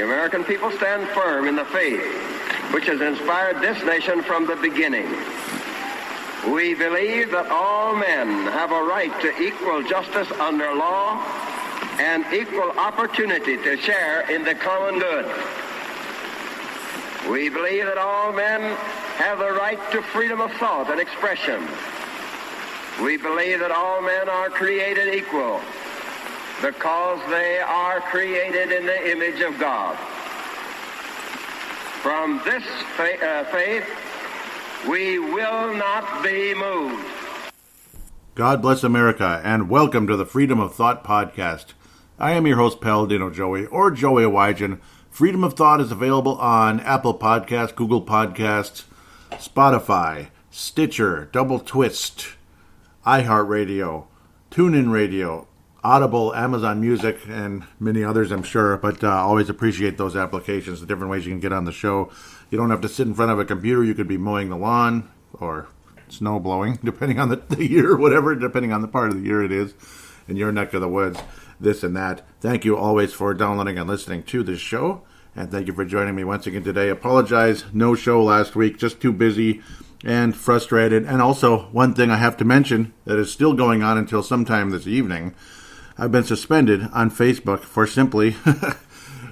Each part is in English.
the American people stand firm in the faith which has inspired this nation from the beginning. We believe that all men have a right to equal justice under law and equal opportunity to share in the common good. We believe that all men have the right to freedom of thought and expression. We believe that all men are created equal because they are created in the image of God. From this faith, we will not be moved. God bless America, and welcome to the Freedom of Thought podcast. I am your host, Paladino Joey, or Joey Awajan. Freedom of Thought is available on Apple Podcasts, Google Podcasts, Spotify, Stitcher, Double Twist, iHeartRadio, TuneIn Radio, Audible, Amazon Music, and many others, I'm sure, but always appreciate those applications, the different ways you can get on the show. You don't have to sit in front of a computer. You could be mowing the lawn or snow blowing, depending on the year, whatever, depending on the part of the year it is in your neck of the woods, this and that. Thank you always for downloading and listening to this show, and thank you for joining me once again today. Apologize, no show last week, just too busy and frustrated. And also, one thing I have to mention that is still going on until sometime this evening, I've been suspended on Facebook for simply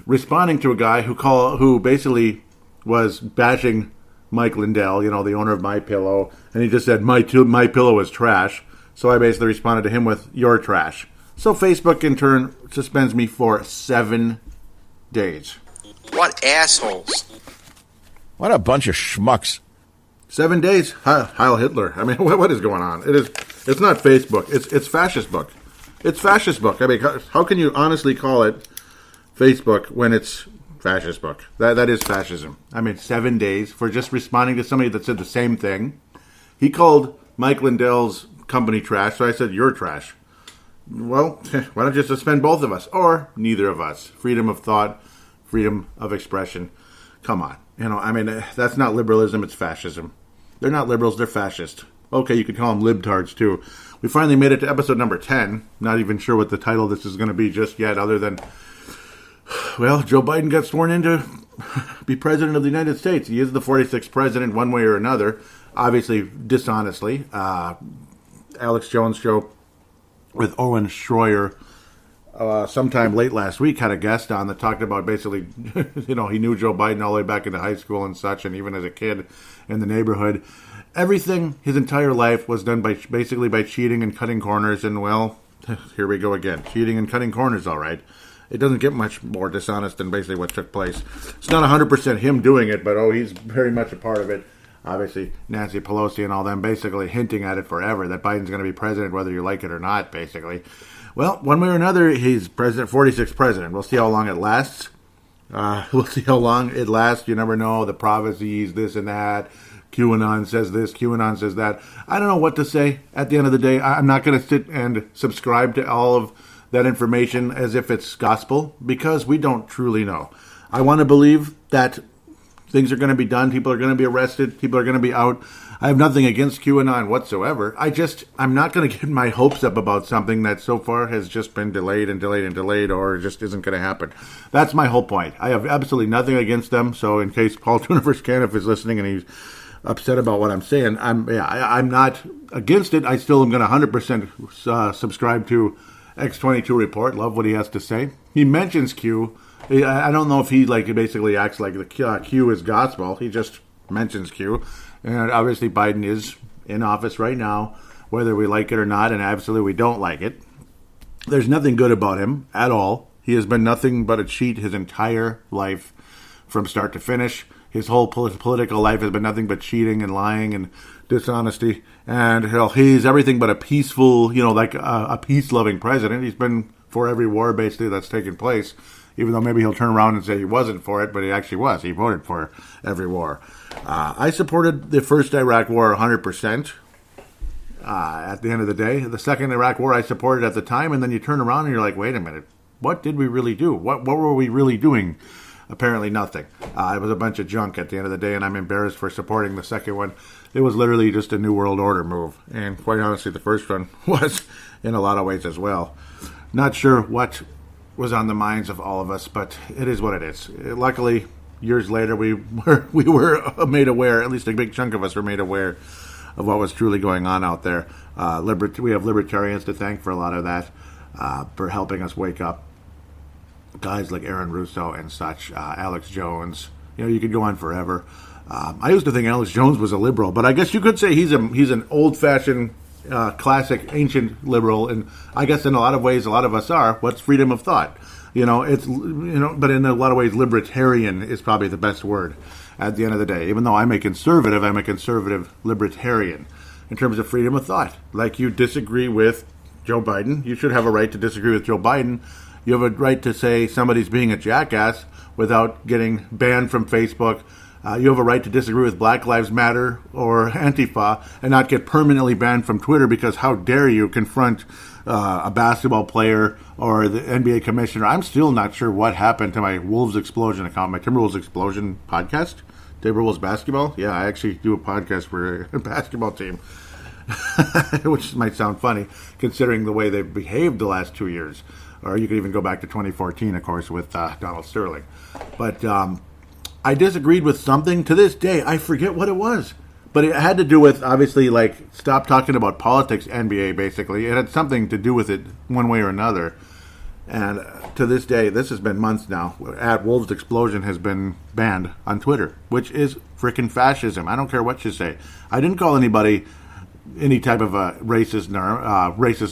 responding to a guy who basically was bashing Mike Lindell, you know, the owner of My Pillow, and he just said My Pillow is trash. So I basically responded to him with "You're trash." So Facebook in turn suspends me for 7 days. What assholes! What a bunch of schmucks! 7 days, Heil Hitler. I mean, what is going on? It's not Facebook. It's fascist book. It's fascist book. I mean, how can you honestly call it Facebook when it's fascist book? That is fascism. I mean, 7 days for just responding to somebody that said the same thing. He called Mike Lindell's company trash, so I said, "You're trash." Well, why don't you suspend both of us? Or neither of us. Freedom of thought, freedom of expression. Come on. You know, I mean, that's not liberalism, it's fascism. They're not liberals, they're fascist. Okay, you could call them libtards too. We finally made it to episode number 10. Not even sure what the title of this is going to be just yet, other than, well, Joe Biden got sworn in to be president of the United States. He is the 46th president one way or another, obviously dishonestly. Alex Jones' show with Owen Schroyer sometime late last week had a guest on that talked about basically, you know, he knew Joe Biden all the way back into high school and such, and even as a kid in the neighborhood. Everything his entire life was done by cheating and cutting corners, and well, here we go again. Cheating and cutting corners, all right. It doesn't get much more dishonest than basically what took place. It's not 100% him doing it, but he's very much a part of it. Obviously, Nancy Pelosi and all them basically hinting at it forever, that Biden's going to be president whether you like it or not, basically. Well, one way or another, he's president, 46th president. We'll see how long it lasts. We'll see how long it lasts. You never know. The prophecies, this and that. QAnon says this, QAnon says that. I don't know what to say. At the end of the day, I'm not going to sit and subscribe to all of that information as if it's gospel, because we don't truly know. I want to believe that things are going to be done. People are going to be arrested. People are going to be out. I have nothing against QAnon whatsoever. I'm not going to get my hopes up about something that so far has just been delayed and delayed and delayed, or just isn't going to happen. That's my whole point. I have absolutely nothing against them. So in case Paul Tuniverse Caniff is listening and he's upset about what I'm saying, I'm not against it. I still am going to 100% subscribe to X22 Report. Love what he has to say. He mentions Q. I don't know if he basically acts like the Q is gospel. He just mentions Q. And obviously Biden is in office right now, whether we like it or not, and absolutely we don't like it. There's nothing good about him at all. He has been nothing but a cheat his entire life from start to finish. His whole political life has been nothing but cheating and lying and dishonesty. And he's everything but a peaceful, a peace-loving president. He's been for every war, basically, that's taken place. Even though maybe he'll turn around and say he wasn't for it, but he actually was. He voted for every war. I supported the first Iraq war 100%. At the end of the day, the second Iraq war I supported at the time, and then you turn around and you're like, wait a minute, what did we really do? What were we really doing? Apparently nothing. It was a bunch of junk at the end of the day, and I'm embarrassed for supporting the second one. It was literally just a New World Order move, and quite honestly, the first one was in a lot of ways as well. Not sure what was on the minds of all of us, but it is what it is. Luckily, years later, we were made aware, at least a big chunk of us were made aware of what was truly going on out there. We have libertarians to thank for a lot of that, for helping us wake up. Guys like Aaron Russo and such, Alex Jones. You could go on forever. I used to think Alex Jones was a liberal, but I guess you could say he's an old-fashioned, classic, ancient liberal, and I guess in a lot of ways, a lot of us are. What's freedom of thought? But in a lot of ways, libertarian is probably the best word at the end of the day. Even though I'm a conservative libertarian in terms of freedom of thought. Like, you disagree with Joe Biden, you should have a right to disagree with Joe Biden. You have a right to say somebody's being a jackass without getting banned from Facebook. You have a right to disagree with Black Lives Matter or Antifa and not get permanently banned from Twitter because how dare you confront a basketball player or the NBA commissioner. I'm still not sure what happened to my Wolves Explosion account, my Timberwolves Explosion podcast. Timberwolves basketball? Yeah, I actually do a podcast for a basketball team, which might sound funny considering the way they've behaved the last 2 years. Or you could even go back to 2014, of course, with Donald Sterling. But I disagreed with something. To this day, I forget what it was. But it had to do with, obviously, like, stop talking about politics, NBA, basically. It had something to do with it one way or another. And to this day, this has been months now, at Wolves Explosion has been banned on Twitter, which is frickin' fascism. I don't care what you say. I didn't call anybody any type of a racist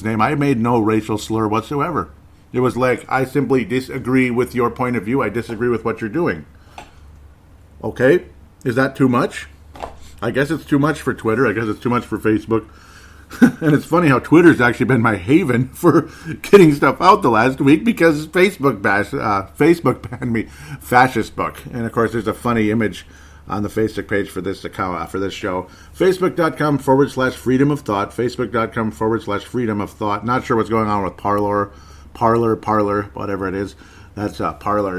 name. I made no racial slur whatsoever. It was like, I simply disagree with your point of view. I disagree with what you're doing. Okay? Is that too much? I guess it's too much for Twitter. I guess it's too much for Facebook. And it's funny how Twitter's actually been my haven for getting stuff out the last week because Facebook banned me fascist book. And of course, there's a funny image on the Facebook page for this account, for this show. Facebook.com/freedom of thought. Facebook.com/freedom of thought. Not sure what's going on with Parler, whatever it is. That's Parler,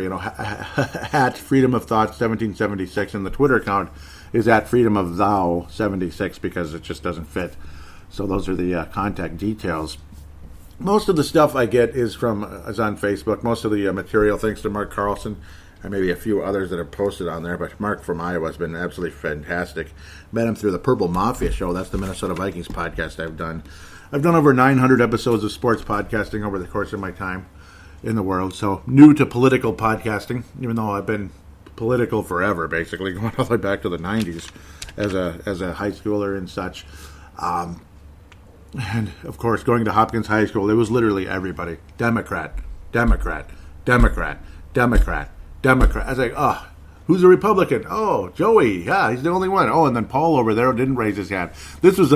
at Freedom of Thought 1776. And the Twitter account is at Freedom of Thou 76 because it just doesn't fit. So those are the contact details. Most of the stuff I get is on Facebook. Most of the material, thanks to Mark Carlson, and maybe a few others that have posted on there. But Mark from Iowa has been absolutely fantastic. Met him through the Purple Mafia show. That's the Minnesota Vikings podcast I've done. I've done over 900 episodes of sports podcasting over the course of my time in the world. So new to political podcasting, even though I've been political forever, basically, going all the way back to the 90s as a high schooler and such. And, of course, going to Hopkins High School, it was literally everybody. Democrat. I was like, who's a Republican? Oh, Joey. Yeah, he's the only one. Oh, and then Paul over there didn't raise his hand. This was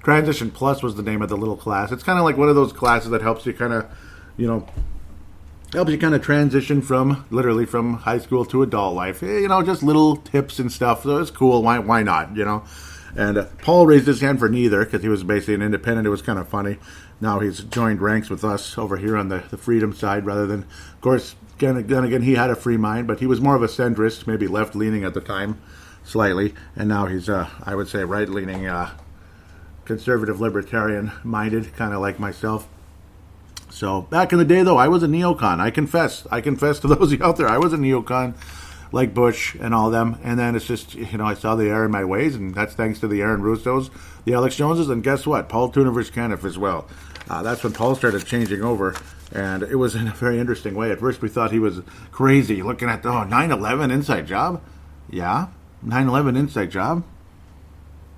Transition Plus was the name of the little class. It's kind of like one of those classes that helps you kind of, transition from high school to adult life. Just little tips and stuff. So it's cool. Why not, And Paul raised his hand for neither because he was basically an independent. It was kind of funny. Now he's joined ranks with us over here on the freedom side rather than, of course, again, he had a free mind, but he was more of a centrist, maybe left-leaning at the time, slightly. And now he's, I would say, right-leaning, conservative libertarian-minded, kind of like myself. So back in the day, though, I was a neocon. I confess to those out there, I was a neocon. Like Bush and all them, and then it's just, I saw the error in my ways, and that's thanks to the Aaron Russos, the Alex Joneses, and guess what? Paul Tuniver's Caniff as well. That's when Paul started changing over, and it was in a very interesting way. At first we thought he was crazy, looking at, 9/11 inside job? Yeah, 9/11 inside job?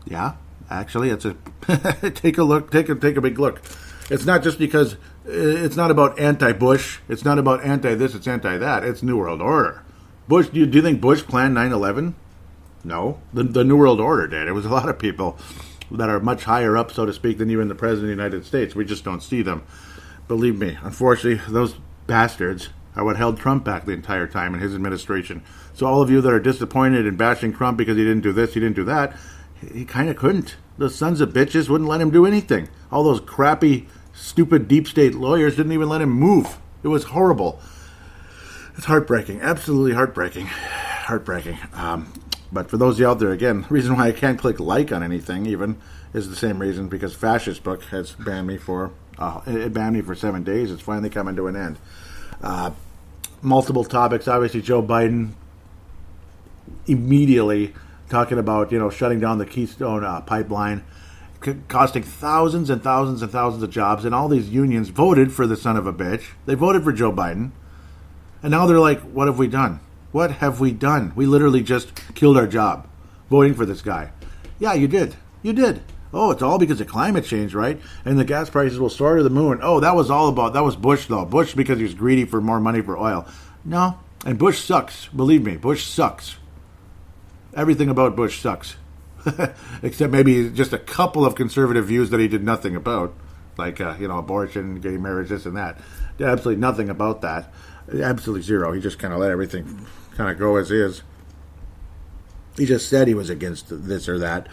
Yeah, actually, it's a, take a look, take a big look. It's not just because, it's not about anti-Bush, it's not about anti-this, it's anti-that, it's New World Order. Bush, do you think Bush planned 9/11? No. The New World Order did. It was a lot of people that are much higher up, so to speak, than even the President of the United States. We just don't see them. Believe me. Unfortunately, those bastards are what held Trump back the entire time in his administration. So all of you that are disappointed in bashing Trump because he didn't do this, he didn't do that, he kind of couldn't. Those sons of bitches wouldn't let him do anything. All those crappy, stupid deep state lawyers didn't even let him move. It was horrible. It's heartbreaking. Absolutely heartbreaking. But for those of you out there, again, the reason why I can't click like on anything even is the same reason, because Fascist Book has banned me for It banned me for 7 days. It's finally coming to an end. Multiple topics. Obviously, Joe Biden immediately talking about, shutting down the Keystone pipeline, costing thousands and thousands and thousands of jobs. And all these unions voted for the son of a bitch. They voted for Joe Biden. And now they're like, what have we done? What have we done? We literally just killed our job voting for this guy. Yeah, you did. You did. Oh, it's all because of climate change, right? And the gas prices will soar to the moon. Oh, that was Bush, though. Bush because he was greedy for more money for oil. No. And Bush sucks. Believe me, Bush sucks. Everything about Bush sucks. Except maybe just a couple of conservative views that he did nothing about. Like, abortion, gay marriage, this and that. Absolutely nothing about that. Absolutely zero. He just kind of let everything kind of go as is. He just said he was against this or that.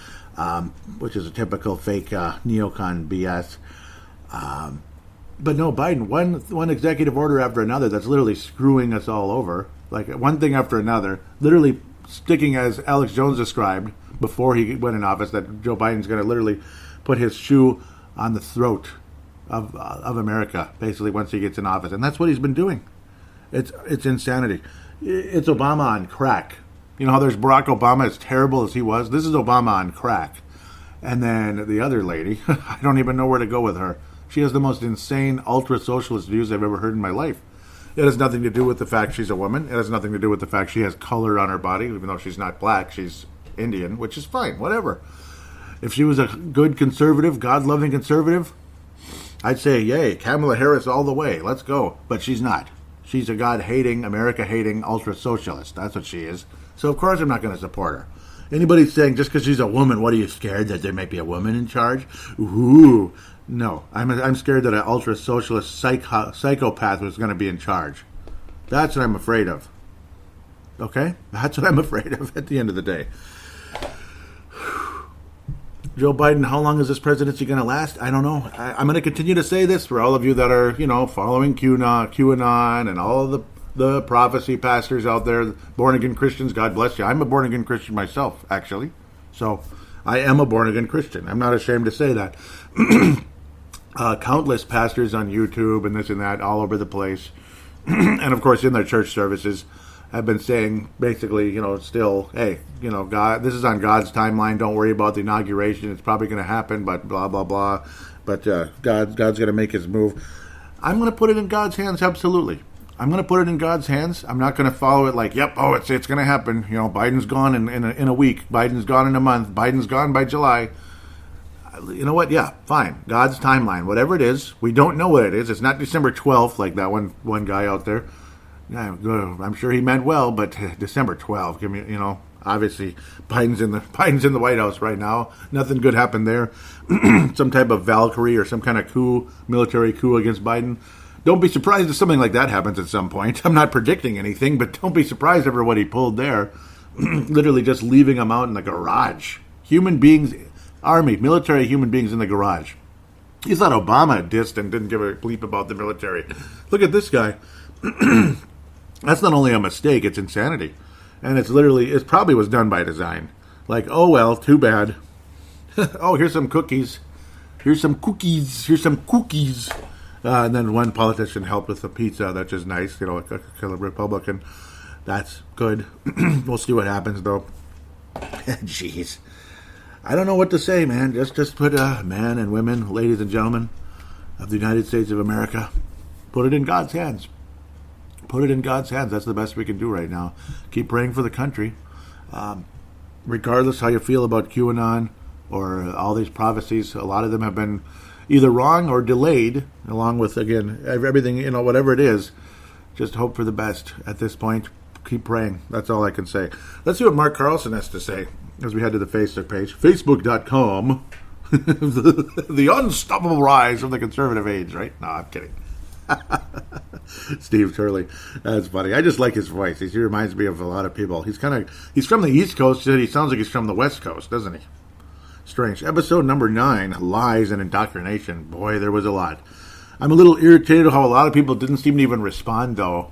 Which is a typical fake neocon BS. But no, Biden, one executive order after another that's literally screwing us all over. Like one thing after another, literally sticking, as Alex Jones described before he went in office, that Joe Biden's going to literally put his shoe on the throat of America, basically, once he gets in office. And that's what he's been doing. It's insanity. It's Obama on crack. You know how there's Barack Obama, as terrible as he was? This is Obama on crack. And then the other lady, I don't even know where to go with her. She has the most insane ultra-socialist views I've ever heard in my life. It has nothing to do with the fact she's a woman. It has nothing to do with the fact she has color on her body, even though she's not black. She's Indian, which is fine, whatever. If she was a good conservative, God-loving conservative, I'd say, yay, Kamala Harris all the way. Let's go. But she's not. She's a God-hating, America-hating ultra-socialist. That's what she is. So, of course, I'm not going to support her. Anybody saying just because she's a woman, what are you scared that there might be a woman in charge? Ooh. No. I'm scared that an ultra-socialist psychopath was going to be in charge. That's what I'm afraid of. Okay? That's what I'm afraid of at the end of the day. Joe Biden, how long is this presidency going to last? I don't know. I'm going to continue to say this for all of you that are, following QAnon and all of the prophecy pastors out there, born-again Christians. God bless you. I'm a born-again Christian myself, actually. So I am a born-again Christian. I'm not ashamed to say that. Countless pastors on YouTube and this and that all over the place. And, of course, in their church services have been saying, basically, still, hey, God, this is on God's timeline. Don't worry about the inauguration. It's probably going to happen, but blah, blah, blah. But God's going to make his move. I'm going to put it in God's hands, absolutely. I'm going to put it in God's hands. I'm not going to follow it like, yep, it's going to happen. Biden's gone in a week. Biden's gone in a month. Biden's gone by July. You know what? Yeah, fine. God's timeline, whatever it is. We don't know what it is. It's not December 12th like that one guy out there. Yeah, I'm sure he meant well, but December 12th. Give me, obviously Biden's in the White House right now. Nothing good happened there. Some type of Valkyrie or some kind of military coup against Biden. Don't be surprised if something like that happens at some point. I'm not predicting anything, but don't be surprised over what he pulled there. Literally just leaving him out in the garage. Human beings, army, military human beings in the garage. He thought Obama dissed and didn't give a bleep about the military. Look at this guy. That's not only a mistake, it's insanity. And it probably was done by design. Like, oh well, too bad. Oh, here's some cookies. Here's some cookies. And then one politician helped with the pizza. That's just nice, a Republican. That's good. We'll see what happens, though. Jeez. I don't know what to say, man. Just put men and women, ladies and gentlemen of the United States of America, put it in God's hands. Put it in God's hands. That's the best we can do right now. Keep praying for the country. Regardless how you feel about QAnon or all these prophecies, a lot of them have been either wrong or delayed, along with, again, everything, whatever it is. Just hope for the best at this point. Keep praying. That's all I can say. Let's see what Mark Carlson has to say as we head to the Facebook page. Facebook.com. The unstoppable rise of the conservative age, right? No, I'm kidding. Steve Turley. That's funny. I just like his voice. He reminds me of a lot of people. He's from the East Coast, yet he sounds like he's from the West Coast, doesn't he? Strange. Episode number 9, Lies and Indoctrination. Boy, there was a lot. I'm a little irritated how a lot of people didn't seem to even respond, though,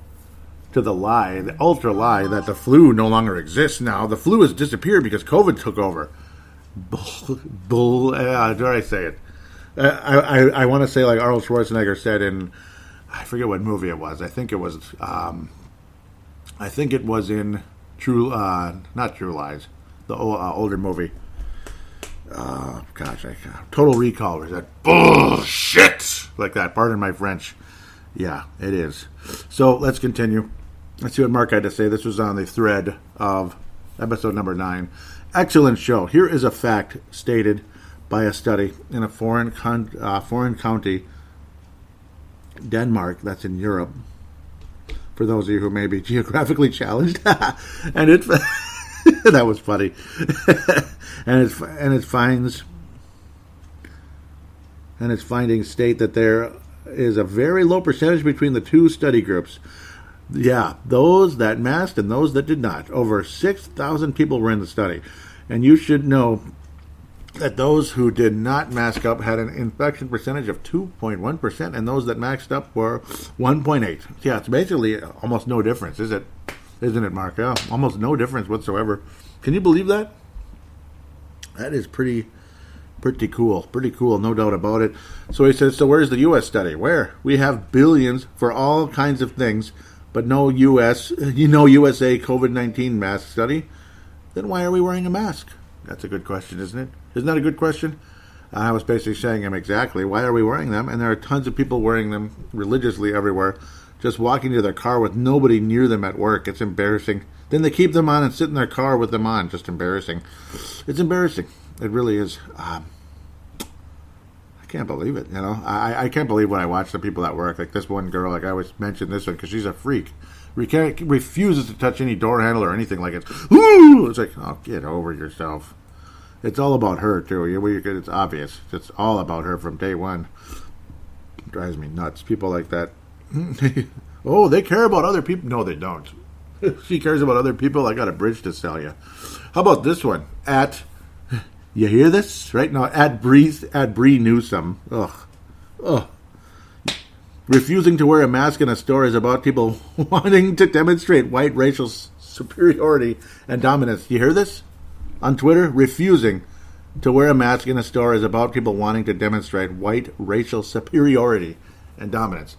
to the lie, the ultra lie, that the flu no longer exists now. The flu has disappeared because COVID took over. Dare I say it? I want to say like Arnold Schwarzenegger said in, I forget what movie it was. I think it was in not True Lies, the older movie. Total Recall. Is that bullshit like that? Pardon my French. Yeah, it is. So let's continue. Let's see what Mark had to say. This was on the thread of episode number 9. Excellent show. Here is a fact stated by a study in a foreign county, Denmark, that's in Europe, for those of you who may be geographically challenged. And it that was funny. and its findings state that there is a very low percentage between the two study groups. Yeah, those that masked and those that did not. Over 6,000 people were in the study. And you should know that those who did not mask up had an infection percentage of 2.1%, and those that masked up were 1.8. Yeah, it's basically almost no difference, isn't it, Mark? Yeah, almost no difference whatsoever. Can you believe that? That is pretty cool. Pretty cool, no doubt about it. So he says, so where's the U.S. study? Where? We have billions for all kinds of things, but no USA COVID-19 mask study. Then why are we wearing a mask? That's a good question, isn't it? Isn't that a good question? I was basically saying them exactly. Why are we wearing them? And there are tons of people wearing them religiously everywhere, just walking to their car with nobody near them at work. It's embarrassing. Then they keep them on and sit in their car with them on. Just embarrassing. It's embarrassing. It really is. I can't believe it, you know. I can't believe when I watch the people at work. Like this one girl, like I always mention this one because she's a freak. Refuses to touch any door handle or anything like it. Ooh! It's like, oh, get over yourself. It's all about her, too. It's obvious. It's all about her from day one. It drives me nuts. People like that. Oh, they care about other people. No, they don't. She cares about other people. I got a bridge to sell you. How about this one? You hear this? Right now, at Bree Newsome. Ugh. Refusing to wear a mask in a store is about people wanting to demonstrate white racial superiority and dominance. You hear this? On Twitter, refusing to wear a mask in a store is about people wanting to demonstrate white racial superiority and dominance.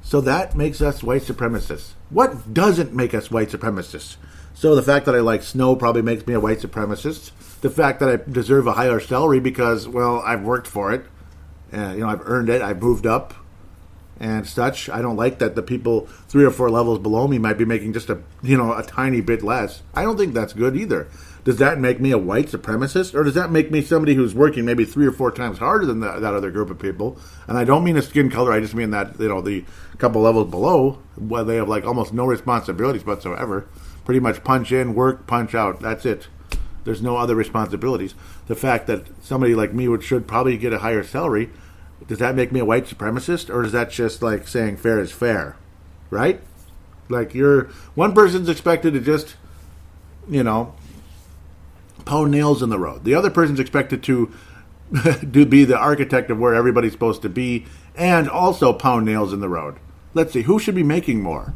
So that makes us white supremacists. What doesn't make us white supremacists? So the fact that I like snow probably makes me a white supremacist. The fact that I deserve a higher salary because, well, I've worked for it. And, I've earned it. I've moved up. And such. I don't like that the people 3 or 4 levels below me might be making just a tiny bit less. I don't think that's good either. Does that make me a white supremacist, or does that make me somebody who's working maybe 3 or 4 times harder than that other group of people? And I don't mean a skin color. I just mean that the couple levels below, where they have like almost no responsibilities whatsoever. Pretty much punch in, work, punch out. That's it. There's no other responsibilities. The fact that somebody like me should probably get a higher salary. Does that make me a white supremacist, or is that just like saying fair is fair, right? Like one person's expected to just, pound nails in the road. The other person's expected to be the architect of where everybody's supposed to be and also pound nails in the road. Let's see, who should be making more?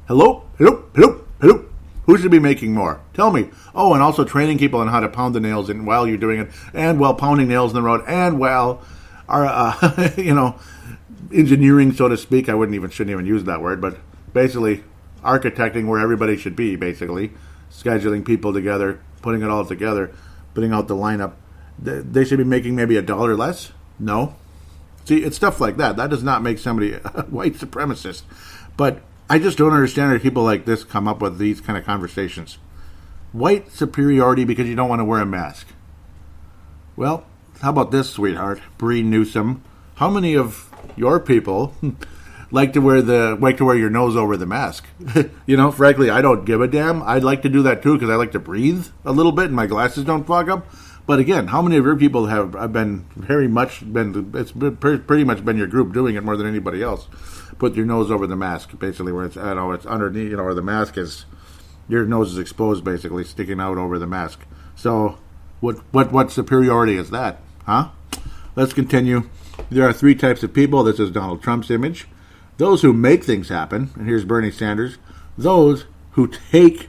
Hello? Who should be making more? Tell me. Oh, and also training people on how to pound the nails in while you're doing it, and while pounding nails in the road, and while engineering, so to speak. I shouldn't even use that word, but basically architecting where everybody should be, basically. Scheduling people together, putting it all together, putting out the lineup. They should be making maybe $1 less? No. See, it's stuff like that. That does not make somebody a white supremacist. But I just don't understand how people like this come up with these kind of conversations. White superiority because you don't want to wear a mask. Well, how about this, sweetheart, Bree Newsome? How many of your people like to wear your nose over the mask? Frankly, I don't give a damn. I'd like to do that too because I like to breathe a little bit and my glasses don't fog up. But again, how many of your people have been pretty much been your group doing it more than anybody else? Put your nose over the mask, basically, where it's underneath, where the mask is, your nose is exposed, basically sticking out over the mask. So, what superiority is that? Huh? Let's continue. There are 3 types of people. This is Donald Trump's image. Those who make things happen, and here's Bernie Sanders. Those who take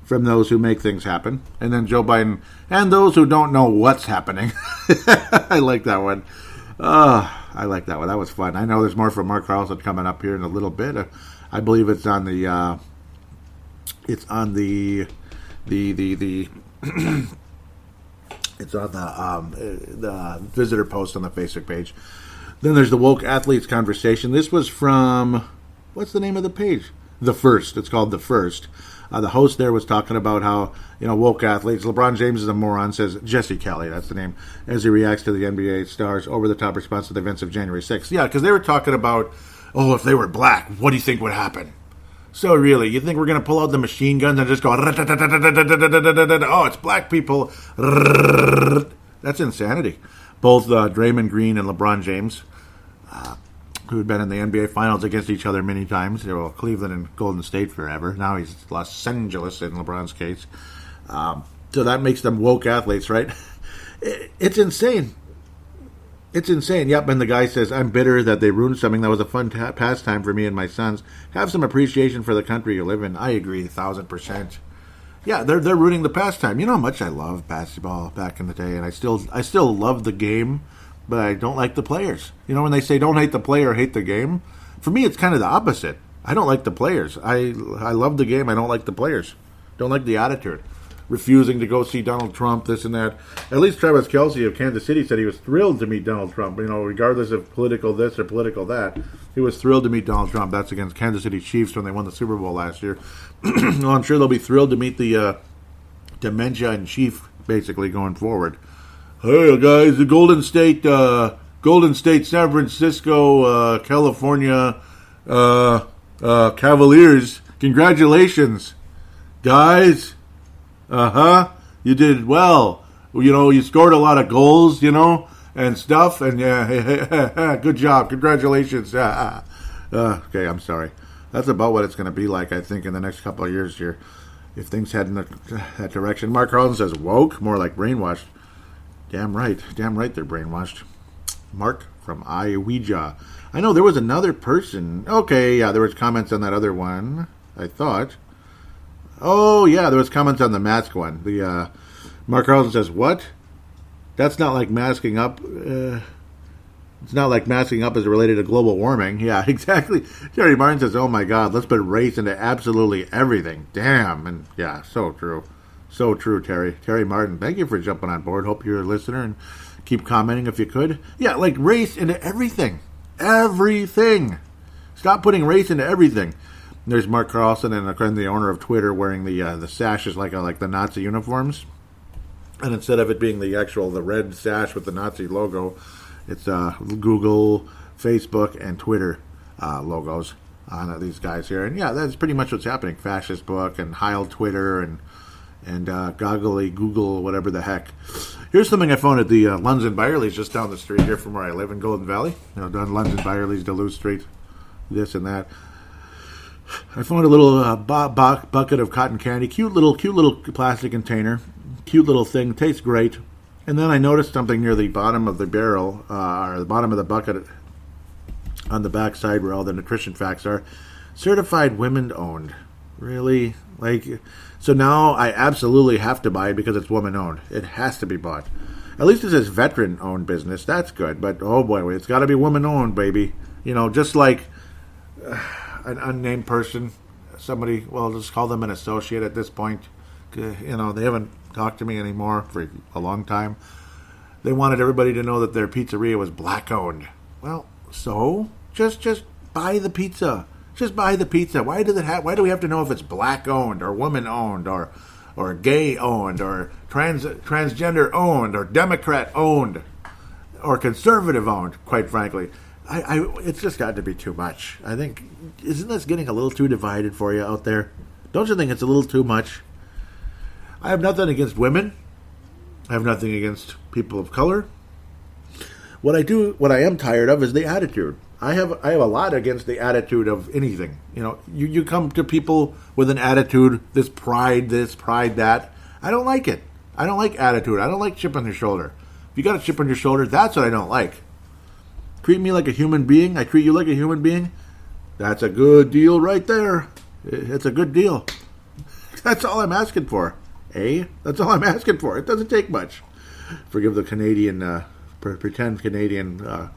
from those who make things happen, and then Joe Biden, and those who don't know what's happening. I like that one. I like that one. That was fun. I know there's more from Mark Carlson coming up here in a little bit. I believe it's on the it's on the it's on the visitor post on the Facebook page. Then there's the Woke Athletes Conversation. This was from, what's the name of the page? The First. It's called The First. The host there was talking about how, woke athletes, LeBron James is a moron, says Jesse Kelly, that's the name, as he reacts to the NBA stars' over-the-top response to the events of January 6th. Yeah, because they were talking about, if they were black, what do you think would happen? So really, you think we're going to pull out the machine guns and just go, oh, it's black people. That's insanity. Both Draymond Green and LeBron James, who had been in the NBA Finals against each other many times. Well, Cleveland and Golden State forever. Now he's Los Angeles in LeBron's case. So that makes them woke athletes, right? It's insane. It's insane. Yep, and the guy says, I'm bitter that they ruined something that was a fun pastime for me and my sons. Have some appreciation for the country you live in. I agree, 1,000%. Yeah, they're ruining the pastime. You know how much I loved basketball back in the day, and I still love the game, but I don't like the players. When they say don't hate the player, hate the game, for me it's kind of the opposite. I don't like the players. I love the game. I don't like the players. Don't like the attitude. Refusing to go see Donald Trump, this and that. At least Travis Kelce of Kansas City said he was thrilled to meet Donald Trump. Regardless of political this or political that, he was thrilled to meet Donald Trump. That's against Kansas City Chiefs when they won the Super Bowl last year. Well, I'm sure they'll be thrilled to meet the dementia in chief, basically, going forward. Hey, guys, the Golden State, San Francisco, California Cavaliers. Congratulations, guys. You did well. You scored a lot of goals, and stuff. And yeah, good job. Congratulations. Okay, I'm sorry. That's about what it's going to be like, I think, in the next couple of years here, if things head in that direction. Mark Carlson says woke, more like brainwashed. Damn right they're brainwashed. Mark from Iowa. I know there was another person. Okay, yeah, there was comments on that other one, I thought. Oh, yeah, there was comments on the mask one. The Mark Carlson says, what? That's not like masking up. It's not like masking up is related to global warming. Yeah, exactly. Terry Martin says, oh, my God, let's put race into absolutely everything. Damn. And, yeah, so true. So true, Terry. Terry Martin, thank you for jumping on board. Hope you're a listener and keep commenting if you could. Yeah, like race into everything. Everything. Stop putting race into everything. There's Mark Carlson and the owner of Twitter wearing the sashes like the Nazi uniforms. And instead of it being the red sash with the Nazi logo, it's Google, Facebook, and Twitter logos on these guys here. And yeah, that's pretty much what's happening. Fascist book and Heil Twitter and goggly Google, whatever the heck. Here's something I found at the Lunds and Byerly's just down the street here from where I live in Golden Valley. Down Lunds and Byerly's, Duluth Street, this and that. I found a little bucket of cotton candy, cute little plastic container, cute little thing, tastes great. And then I noticed something near the bottom of the barrel, or the bottom of the bucket, on the back side where all the nutrition facts are. Certified women owned. Really? So now I absolutely have to buy it because it's woman owned. It has to be bought. At least it says veteran owned business. That's good. But oh boy, it's got to be woman owned, baby. Just like an unnamed person, somebody, well, just call them an associate at this point. They haven't talked to me anymore for a long time. They wanted everybody to know that their pizzeria was black owned. Well, so just buy the pizza. Just buy the pizza. Why do we have to know if it's black owned or woman owned or gay owned or transgender owned or Democrat owned or conservative owned? Quite frankly, it's just got to be too much. I think, isn't this getting a little too divided for you out there? Don't you think it's a little too much? I have nothing against women. I have nothing against people of color. What I am tired of is the attitude. I have a lot against the attitude of anything. You come to people with an attitude, this pride, that. I don't like it. I don't like attitude. I don't like chip on your shoulder. If you got a chip on your shoulder, that's what I don't like. Treat me like a human being. I treat you like a human being. That's a good deal right there. It's a good deal. That's all I'm asking for. That's all I'm asking for. It doesn't take much. Forgive the Canadian pretend Canadian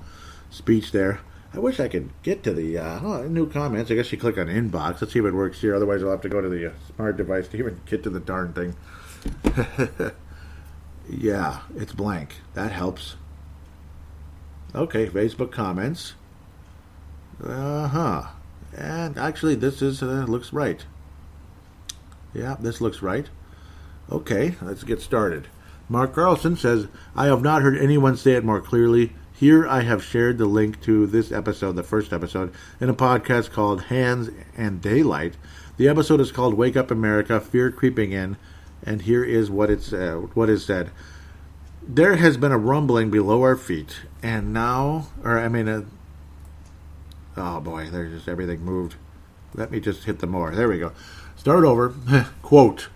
speech there. I wish I could get to the new comments. I guess you click on inbox. Let's see if it works here. Otherwise, I'll have to go to the smart device to even get to the darn thing. Yeah, it's blank. That helps. Okay, Facebook comments. And actually, this is looks right. Yeah, this looks right. Okay, let's get started. Mark Carlson says, I have not heard anyone say it more clearly. Here I have shared the link to this episode, the first episode, in a podcast called Hands and Daylight. The episode is called Wake Up America, Fear Creeping In, and here is what is said. There has been a rumbling below our feet, and now, oh boy, there's just everything moved. Let me just hit the more. There we go. Start over. Quote,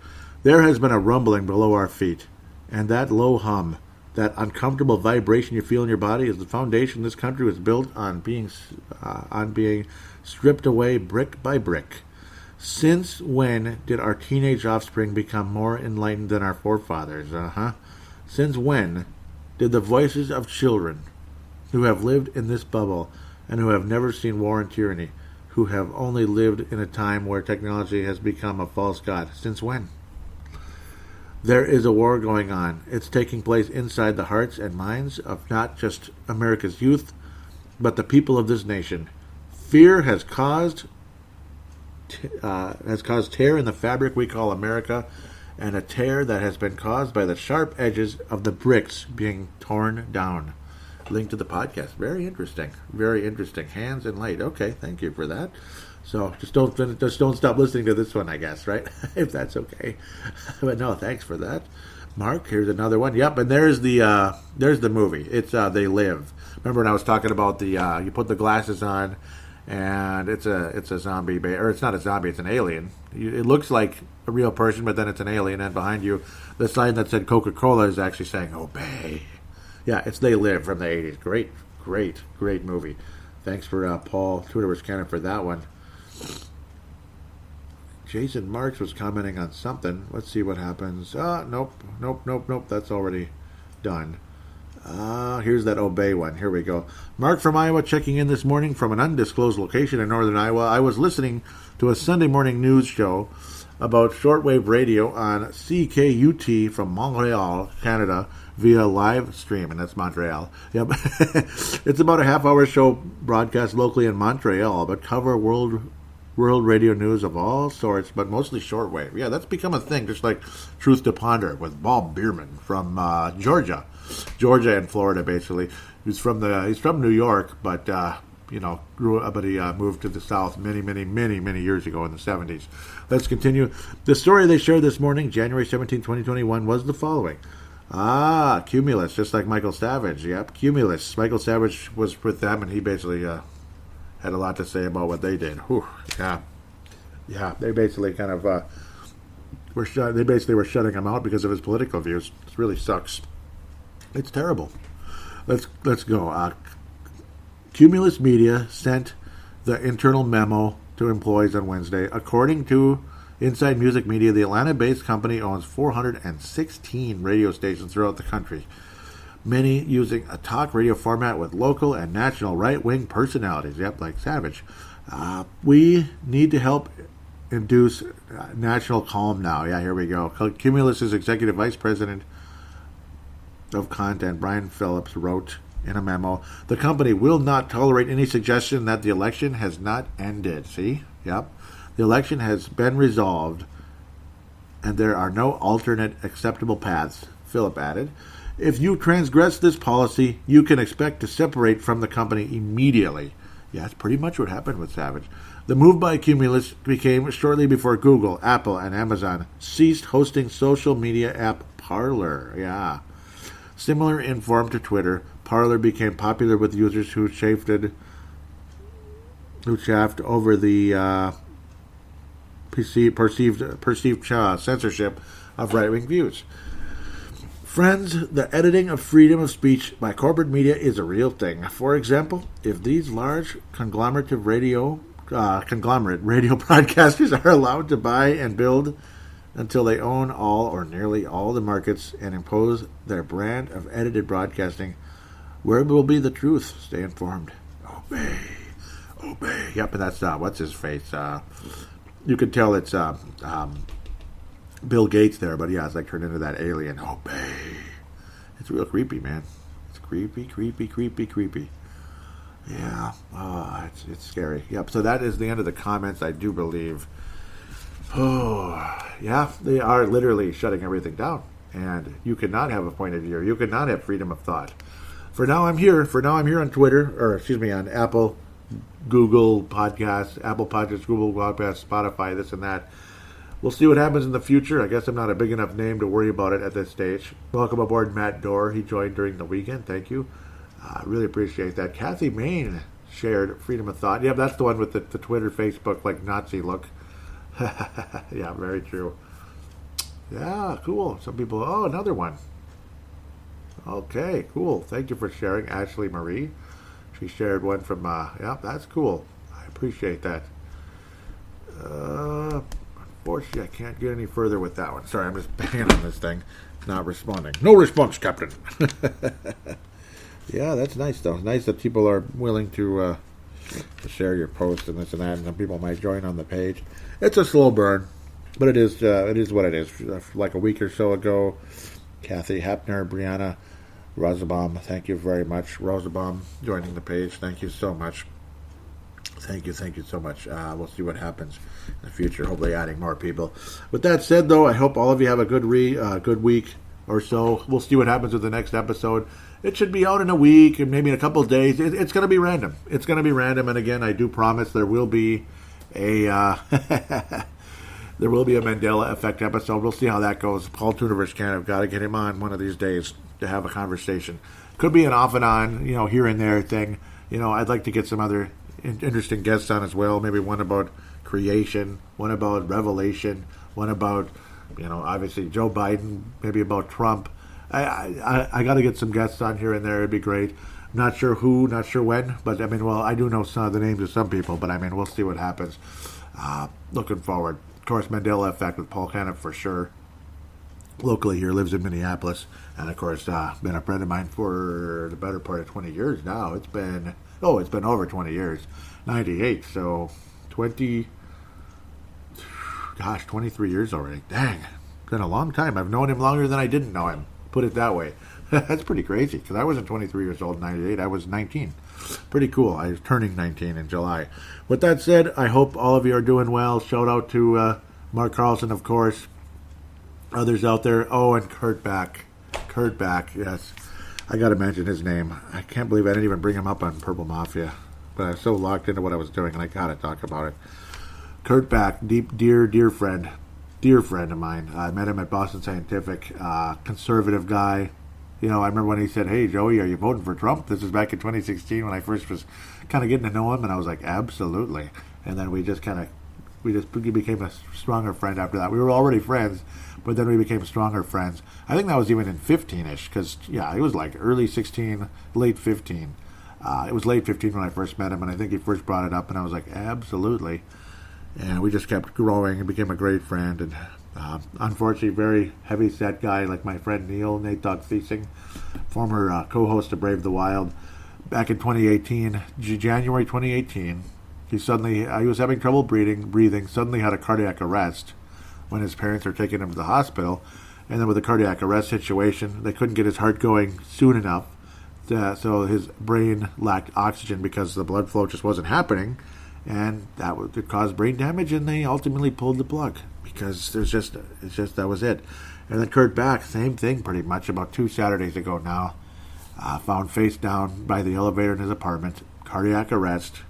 there has been a rumbling below our feet, and that low hum, that uncomfortable vibration you feel in your body is the foundation this country was built on being stripped away brick by brick. Since when did our teenage offspring become more enlightened than our forefathers? Since when did the voices of children who have lived in this bubble and who have never seen war and tyranny, who have only lived in a time where technology has become a false god, since when? There is a war going on. It's taking place inside the hearts and minds of not just America's youth, but the people of this nation. Fear has caused tear in the fabric we call America, and a tear that has been caused by the sharp edges of the bricks being torn down. Link to the podcast. Very interesting. Very interesting. Hands and light. Okay, thank you for that. So just don't stop listening to this one, I guess, right? If that's okay. But no, thanks for that. Mark, here's another one. Yep, and there's the movie. It's They Live. Remember when I was talking about the you put the glasses on, and it's a zombie, or it's not a zombie, it's an alien. It looks like a real person, but then it's an alien, and behind you, the sign that said Coca-Cola is actually saying obey. Yeah, it's They Live from the 80s. Great movie. Thanks for Paul Tudor's Cannon for that one. Jason Marks was commenting on something. Let's see what happens. Nope. That's already done. Here's that obey one. Here we go. Mark from Iowa checking in this morning from an undisclosed location in northern Iowa. I was listening to a Sunday morning news show about shortwave radio on CKUT from Montreal, Canada, via live stream, and that's Montreal. Yep. It's about a half-hour show broadcast locally in Montreal, but cover world radio news of all sorts, but mostly shortwave. Yeah, that's become a thing, just like Truth to Ponder with Bob Bierman from Georgia and Florida, basically. He's from New York, but grew up, but he moved to the South many years ago in the 70s. Let's continue. The story they shared this morning, January 17, 2021, was the following. Cumulus, just like Michael Savage. Yep, Cumulus. Michael Savage was with them, and he basically had a lot to say about what they did. Whew, yeah. They basically kind of were shutting him out because of his political views. It really sucks. It's terrible. Let's go. Cumulus Media sent the internal memo to employees on Wednesday. According to Inside Music Media, the Atlanta-based company owns 416 radio stations throughout the country, many using a talk radio format with local and national right-wing personalities. Yep, like Savage. We need to help induce national calm now. Yeah, here we go. Cumulus's executive vice president of content, Brian Phillips, wrote in a memo, the company will not tolerate any suggestion that the election has not ended. See? Yep. The election has been resolved, and there are no alternate acceptable paths, Phillip added. If you transgress this policy, you can expect to separate from the company immediately. Yeah, that's pretty much what happened with Savage. The move by Cumulus came shortly before Google, Apple, and Amazon ceased hosting social media app Parler. Yeah. Similar in form to Twitter, Parler became popular with users who chaffed over the perceived censorship of right-wing views. Friends, the editing of freedom of speech by corporate media is a real thing. For example, if these large conglomerate radio broadcasters are allowed to buy and build until they own all or nearly all the markets and impose their brand of edited broadcasting Where will be the truth? Stay informed. Obey. Obey. Yep, and that's, what's his face? You could tell it's Bill Gates there, but yeah, it's like turned into that alien. Obey. It's real creepy, man. It's creepy, creepy, creepy, creepy. Yeah, it's scary. Yep, so that is the end of the comments, I do believe. Oh, yeah, they are literally shutting everything down. And you cannot have a point of view. You cannot have freedom of thought. For now, I'm here. On Twitter, on Apple, Google Podcasts, Apple Podcasts, Google Podcasts, Spotify, this and that. We'll see what happens in the future. I guess I'm not a big enough name to worry about it at this stage. Welcome aboard, Matt Dorr. He joined during the weekend. Thank you. I really appreciate that. Kathy Main shared Freedom of Thought. Yeah, that's the one with the Twitter, Facebook, like Nazi look. Yeah, very true. Yeah, cool. Some people, another one. Okay, cool. Thank you for sharing, Ashley Marie. She shared one from, that's cool. I appreciate that. Unfortunately, I can't get any further with that one. Sorry, I'm just banging on this thing. It's not responding. No response, Captain. Yeah, that's nice, though. It's nice that people are willing to share your posts and this and that, and some people might join on the page. It's a slow burn, but it is what it is. Like a week or so ago, Kathy Hepner, Brianna Rosabaum, thank you very much. Rosabaum joining the page. Thank you so much. Thank you so much. We'll see what happens in the future. Hopefully adding more people. With that said, though, I hope all of you have a good week or so. We'll see what happens with the next episode. It should be out in a week and maybe in a couple of days. It's going to be random. It's going to be random. And again, I do promise there will be a there will be a Mandela Effect episode. We'll see how that goes. Paul Tuniverse can. I've got to get him on one of these days to have a conversation. Could be an off and on, here and there thing. I'd like to get some other interesting guests on as well. Maybe one about creation, one about revelation, one about, obviously Joe Biden, maybe about Trump. I got to get some guests on here and there. It'd be great. Not sure who, not sure when, but I do know some of the names of some people, but we'll see what happens. Looking forward. Of course, Mandela Effect with Paul Caniff for sure. Locally here, lives in Minneapolis, and of course, been a friend of mine for the better part of 20 years now. It's been over 20 years. 98, so 23 years already. Dang, it's been a long time. I've known him longer than I didn't know him. Put it that way. That's pretty crazy, because I wasn't 23 years old in 98. I was 19. Pretty cool. I was turning 19 in July. With that said, I hope all of you are doing well. Shout out to Mark Carlson, of course. Others out there. Oh, and Kurt Back. Kurt Back, yes. I got to mention his name. I can't believe I didn't even bring him up on Purple Mafia. But I was so locked into what I was doing, and I got to talk about it. Kurt Back, dear friend. Dear friend of mine. I met him at Boston Scientific. Conservative guy. I remember when he said, "Hey, Joey, are you voting for Trump?" This was back in 2016 when I first was kind of getting to know him, and I was like, absolutely. And then we became a stronger friend after that. We were already friends, but then we became stronger friends. I think that was even in 15-ish, because, it was like early 16, late 15. It was late 15 when I first met him, and I think he first brought it up, and I was like, absolutely. And we just kept growing and became a great friend, and unfortunately, very heavy-set guy like my friend Neil, Nate Dog Thiesing, former co-host of Brave the Wild. Back in 2018, January 2018, he was having trouble breathing, suddenly had a cardiac arrest when his parents were taking him to the hospital. And then with the cardiac arrest situation, they couldn't get his heart going soon enough, so his brain lacked oxygen because the blood flow just wasn't happening, and that would cause brain damage, and they ultimately pulled the plug. Because that was it. And then Kurt Back, same thing pretty much, about 2 Saturdays ago now. Found face down by the elevator in his apartment. Cardiac arrest.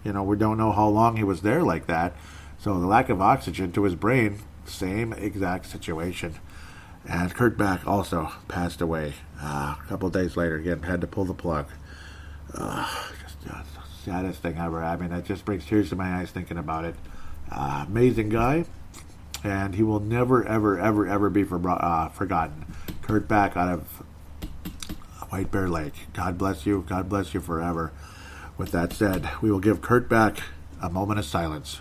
We don't know how long he was there like that. So the lack of oxygen to his brain, same exact situation. And Kurt Back also passed away a couple of days later. Again, had to pull the plug. Just the saddest thing ever. It just brings tears to my eyes thinking about it. Amazing guy. And he will never, ever, ever, ever be forgotten. Kurt Back out of White Bear Lake. God bless you. God bless you forever. With that said, we will give Kurt Back a moment of silence.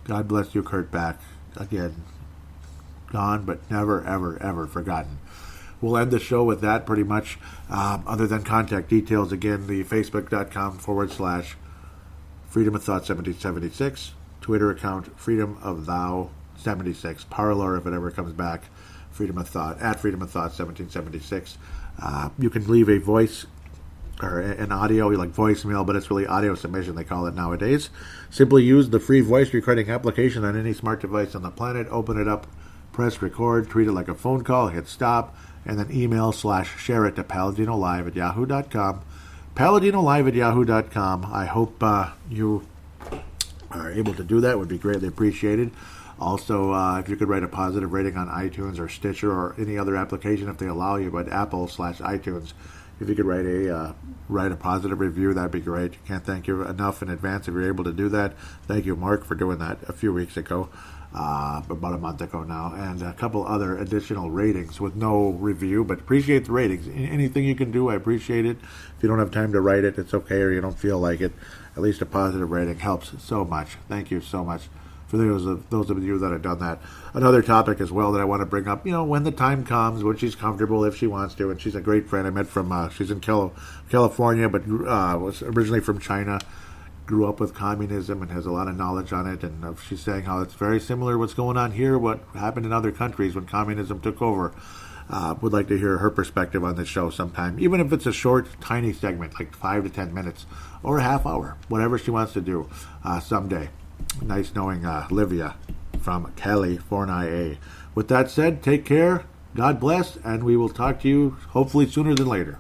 God bless you, Kurt Back. Again, gone, but never, ever, ever forgotten. We'll end the show with that pretty much. Other than contact details, again, the facebook.com/Freedom of Thought 1776, Twitter account Freedom of Thou 76, Parler if it ever comes back, Freedom of Thought at Freedom of Thought 1776. You can leave a voice or an audio, like voicemail, but it's really audio submission they call it nowadays. Simply use the free voice recording application on any smart device on the planet. Open it up, press record, treat it like a phone call, hit stop, and then email/share it to paladinolive@yahoo.com. paladinolive@yahoo.com. I hope you are able to do that. Would be greatly appreciated. Also, if you could write a positive rating on iTunes or Stitcher or any other application if they allow you, but Apple/iTunes, if you could write a positive review, that'd be great. Can't thank you enough in advance if you're able to do that. Thank you, Mark, for doing that a few weeks ago, about a month ago now, and a couple other additional ratings with no review, but appreciate the ratings. Anything you can do, I appreciate it. If you don't have time to write it, it's okay, or you don't feel like it. At least a positive rating helps so much. Thank you so much for those of you that have done that. Another topic as well that I want to bring up, when the time comes, when she's comfortable, if she wants to, and she's a great friend I met from, she's in California, but was originally from China, grew up with communism and has a lot of knowledge on it, and she's saying how it's very similar what's going on here, what happened in other countries when communism took over. Would like to hear her perspective on this show sometime, even if it's a short, tiny segment, like 5 to 10 minutes, or a half hour, whatever she wants to do someday. Nice knowing Livia from California. With that said, take care, God bless, and we will talk to you hopefully sooner than later.